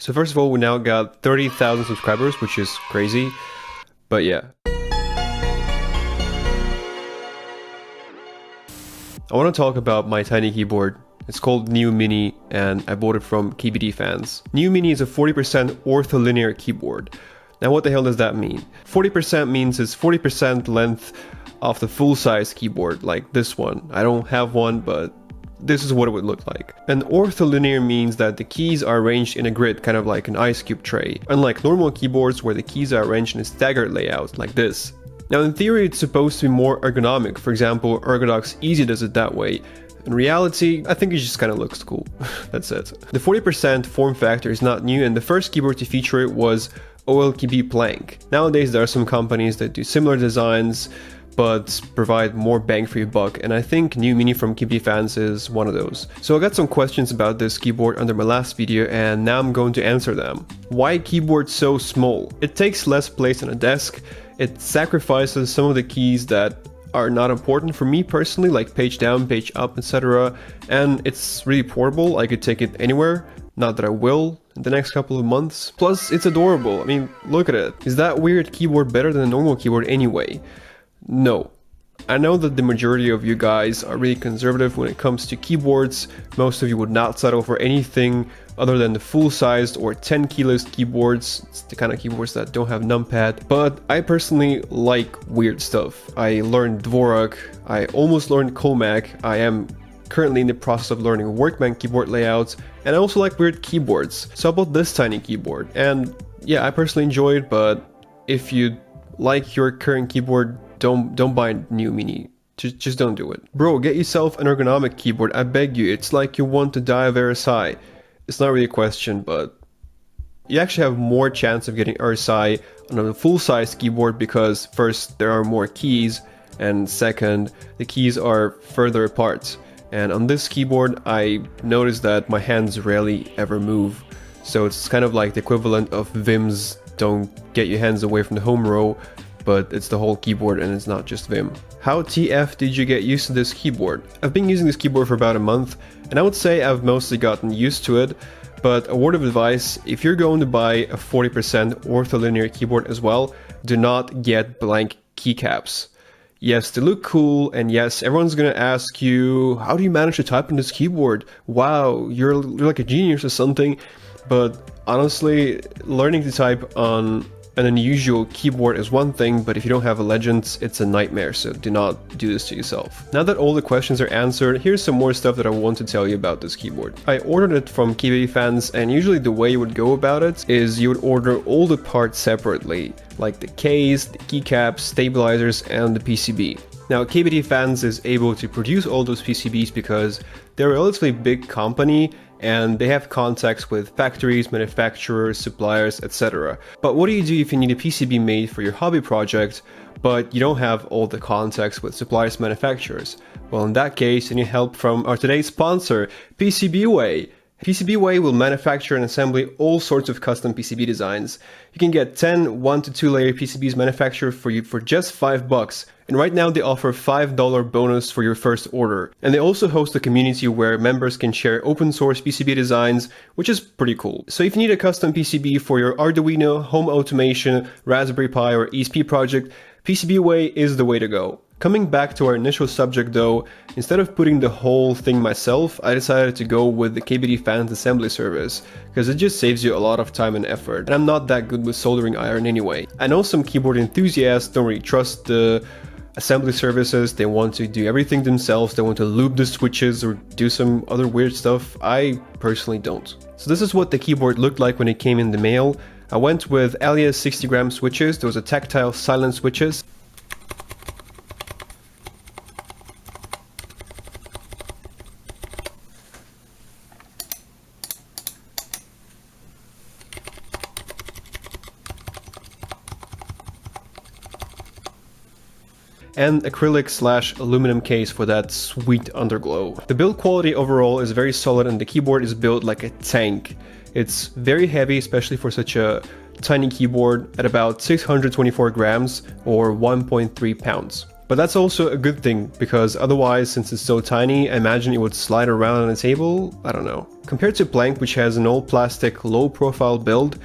So first of all, we now got 30,000 subscribers, which is crazy, but yeah. I want to talk about my tiny keyboard. It's called Niu Mini and I bought it from KBD fans. Niu Mini is a 40% ortholinear keyboard. Now what the hell does that mean? 40% means it's 40% length of the full-size keyboard, like this one. I don't have one, but this is what it would look like. And ortholinear means that the keys are arranged in a grid, kind of like an ice cube tray. Unlike normal keyboards where the keys are arranged in a staggered layout, like this. Now in theory it's supposed to be more ergonomic, for example Ergodox Easy does it that way. In reality, I think it just kind of looks cool. That's it. The 40% form factor is not new, and the first keyboard to feature it was OLKB Plank. Nowadays there are some companies that do similar designs but provide more bang for your buck, and I think Niu Mini from KBD fans is one of those. So I got some questions about this keyboard under my last video and now I'm going to answer them. Why keyboard so small? It takes less place on a desk, it sacrifices some of the keys that are not important for me personally, like page down, page up, etc. And it's really portable, I could take it anywhere. Not that I will in the next couple of months. Plus it's adorable, I mean look at it. Is that weird keyboard better than a normal keyboard anyway? No. I know that the majority of you guys are really conservative when it comes to keyboards. Most of you would not settle for anything other than the full-sized or 10 keyless keyboards. It's the kind of keyboards that don't have numpad. But I personally like weird stuff. I learned Dvorak, I almost learned Comac, I am currently in the process of learning Workman keyboard layouts, and I also like weird keyboards. So I bought this tiny keyboard, and yeah, I personally enjoy it, but if you like your current keyboard, don't buy Niu Mini. Just don't do it. Bro, get yourself an ergonomic keyboard, I beg you. It's like you want to die of RSI. It's not really a question, but you actually have more chance of getting RSI on a full-size keyboard because first, there are more keys, and second, the keys are further apart. And on this keyboard, I noticed that my hands rarely ever move. So it's kind of like the equivalent of Vim's don't get your hands away from the home row, but it's the whole keyboard and it's not just Vim. How TF did you get used to this keyboard? I've been using this keyboard for about a month, and I would say I've mostly gotten used to it, but a word of advice, if you're going to buy a 40% ortholinear keyboard as well, do not get blank keycaps. Yes, they look cool, and yes, everyone's gonna ask you, how do you manage to type on this keyboard? Wow, you're like a genius or something, but honestly, learning to type on an unusual keyboard is one thing, but if you don't have a Legends, it's a nightmare, so do not do this to yourself. Now that all the questions are answered, here's some more stuff that I want to tell you about this keyboard. I ordered it from KBD fans, and usually the way you would go about it is you would order all the parts separately, like the case, the keycaps, stabilizers, and the PCB. Now KBD fans is able to produce all those PCBs because they're a relatively big company and they have contacts with factories, manufacturers, suppliers, etc. But what do you do if you need a PCB made for your hobby project, but you don't have all the contacts with suppliers, manufacturers? Well, in that case, you need help from our today's sponsor, PCBWay. PCBWay will manufacture and assemble all sorts of custom PCB designs. You can get 10 1 to 2 layer PCBs manufactured for you for just $5. And right now they offer $5 bonus for your first order. And they also host a community where members can share open source PCB designs, which is pretty cool. So if you need a custom PCB for your Arduino, home automation, Raspberry Pi or ESP project, PCBWay is the way to go. Coming back to our initial subject though, instead of putting the whole thing myself, I decided to go with the KBD fans assembly service, because it just saves you a lot of time and effort, and I'm not that good with soldering iron anyway. I know some keyboard enthusiasts don't really trust the assembly services, they want to do everything themselves, they want to loop the switches or do some other weird stuff. I personally don't. So this is what the keyboard looked like when it came in the mail. I went with Alias 60-gram switches, those are tactile silent switches. And acrylic/aluminum case for that sweet underglow. The build quality overall is very solid and the keyboard is built like a tank. It's very heavy, especially for such a tiny keyboard, at about 624 grams or 1.3 pounds. But that's also a good thing, because otherwise, since it's so tiny, I imagine it would slide around on a table. I don't know. Compared to Plank, which has an all-plastic, low-profile build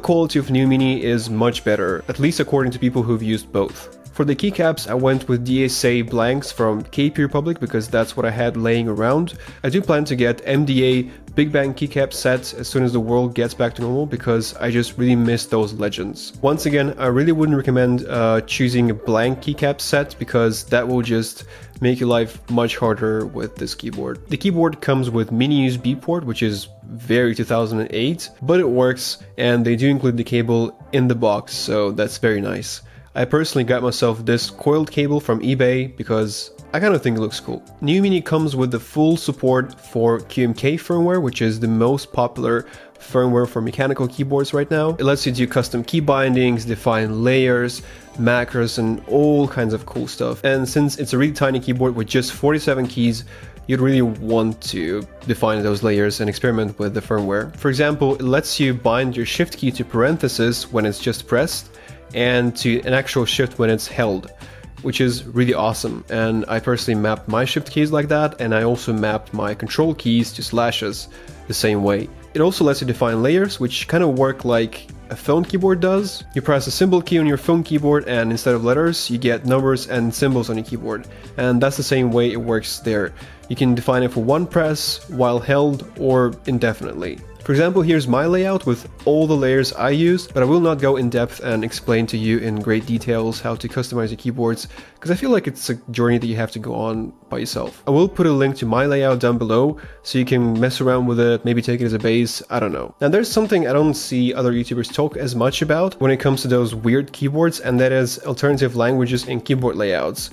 quality of Niu Mini is much better, at least according to people who've used both. For the keycaps, I went with DSA blanks from KP Republic because that's what I had laying around. I do plan to get MDA Big Bang keycap sets as soon as the world gets back to normal because I just really miss those legends. Once again, I really wouldn't recommend choosing a blank keycap set because that will just make your life much harder with this keyboard. The keyboard comes with mini USB port, which is very 2008, but it works, and they do include the cable in the box, so that's very nice. I personally got myself this coiled cable from eBay because I kind of think it looks cool. Niu Mini comes with the full support for QMK firmware, which is the most popular firmware for mechanical keyboards right now. It lets you do custom key bindings, define layers, macros, and all kinds of cool stuff. And since it's a really tiny keyboard with just 47 keys, you'd really want to define those layers and experiment with the firmware. For example, it lets you bind your shift key to parentheses when it's just pressed, and to an actual shift when it's held, which is really awesome. And I personally mapped my shift keys like that, and I also mapped my control keys to slashes the same way. It also lets you define layers, which kind of work like a phone keyboard does. You press a symbol key on your phone keyboard, and instead of letters, you get numbers and symbols on your keyboard. And that's the same way it works there. You can define it for one press, while held, or indefinitely. For example, here's my layout with all the layers I used, but I will not go in depth and explain to you in great details how to customize your keyboards, because I feel like it's a journey that you have to go on by yourself. I will put a link to my layout down below, so you can mess around with it, maybe take it as a base, I don't know. Now there's something I don't see other YouTubers talk as much about when it comes to those weird keyboards, and that is alternative languages in keyboard layouts.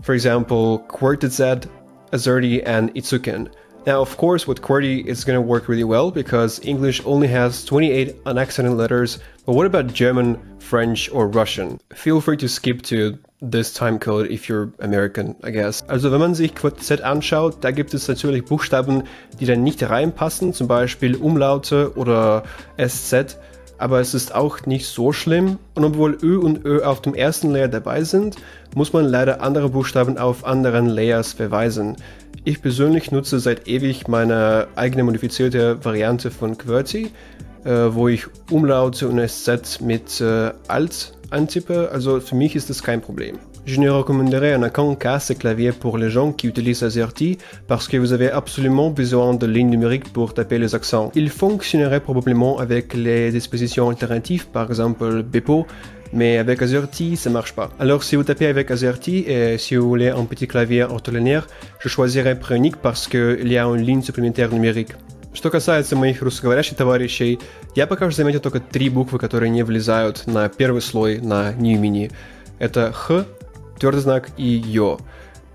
For example, QWERTZ, Azerty, and Itsuken. Now, of course, with QWERTY, it's going to work really well because English only has 28 unaccented letters, but what about German, French, or Russian? Feel free to skip to this timecode if you're American, I guess. Also wenn man sich QWERTZ anschaut, da gibt es natürlich Buchstaben, die dann nicht reinpassen, zum Beispiel Umlaute oder SZ, aber es ist auch nicht so schlimm. Und obwohl Ö und Ö auf dem ersten Layer dabei sind, muss man leider andere Buchstaben auf anderen Layers verweisen. Ich persönlich nutze seit ewig meine eigene modifizierte Variante von QWERTY, wo ich Umlaute und SZ mit Alt eintippe, also für mich ist das kein Problem. Je ne recommanderais en aucun cas ce clavier pour les gens qui utilisent AZERTY parce que vous avez absolument besoin de lignes numériques pour taper les accents. Il fonctionnerait probablement avec les dispositions alternatives, par exemple Bepo, mais avec AZERTY, ça marche pas. Alors si vous tapez avec AZERTY et si vous voulez un petit clavier ortholinaire, je choisirais Preunic parce qu'il y a une ligne supplémentaire numérique. Что касается моих русскоговорящих товарищей, я пока что заметил только 3 буквы, которые не влезают на первый слой на Niu Mini. Это Х, твердый знак и Ё.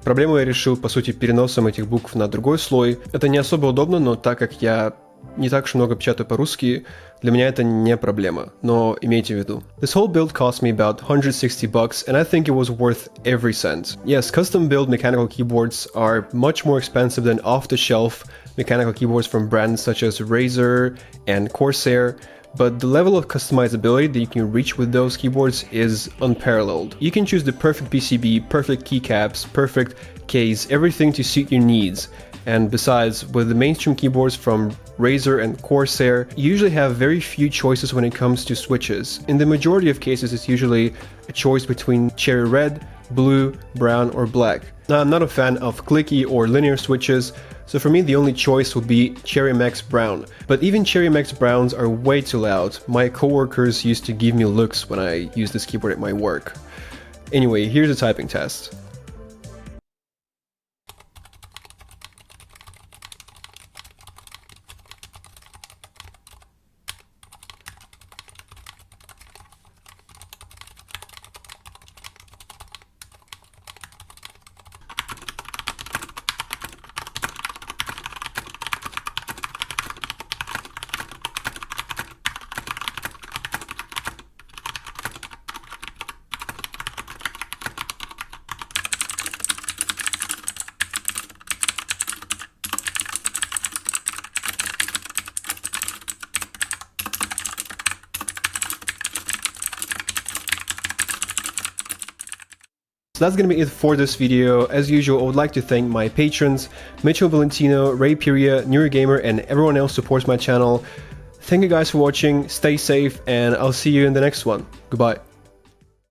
Проблему я решил, по сути, переносом этих букв на другой слой. Это не особо удобно, но так как я не так уж много печатаю по-русски, для меня это не проблема, но имейте в виду. This whole build cost me about $160 and I think it was worth every cent. Yes, custom build mechanical keyboards are much more expensive than off-the-shelf mechanical keyboards from brands such as Razer and Corsair, but the level of customizability that you can reach with those keyboards is unparalleled. You can choose the perfect PCB, perfect keycaps, perfect case, everything to suit your needs. And besides, with the mainstream keyboards from Razer and Corsair, you usually have very few choices when it comes to switches. In the majority of cases, it's usually a choice between cherry red, blue, brown, or black. Now, I'm not a fan of clicky or linear switches, so for me the only choice would be Cherry Max Brown. But even Cherry Max Browns are way too loud. My coworkers used to give me looks when I used this keyboard at my work. Anyway, here's a typing test. So that's gonna be it for this video. As usual, I would like to thank my patrons, Mitchell Valentino, Ray Piria, Neurogamer, and everyone else who supports my channel. Thank you guys for watching, stay safe, and I'll see you in the next one. Goodbye.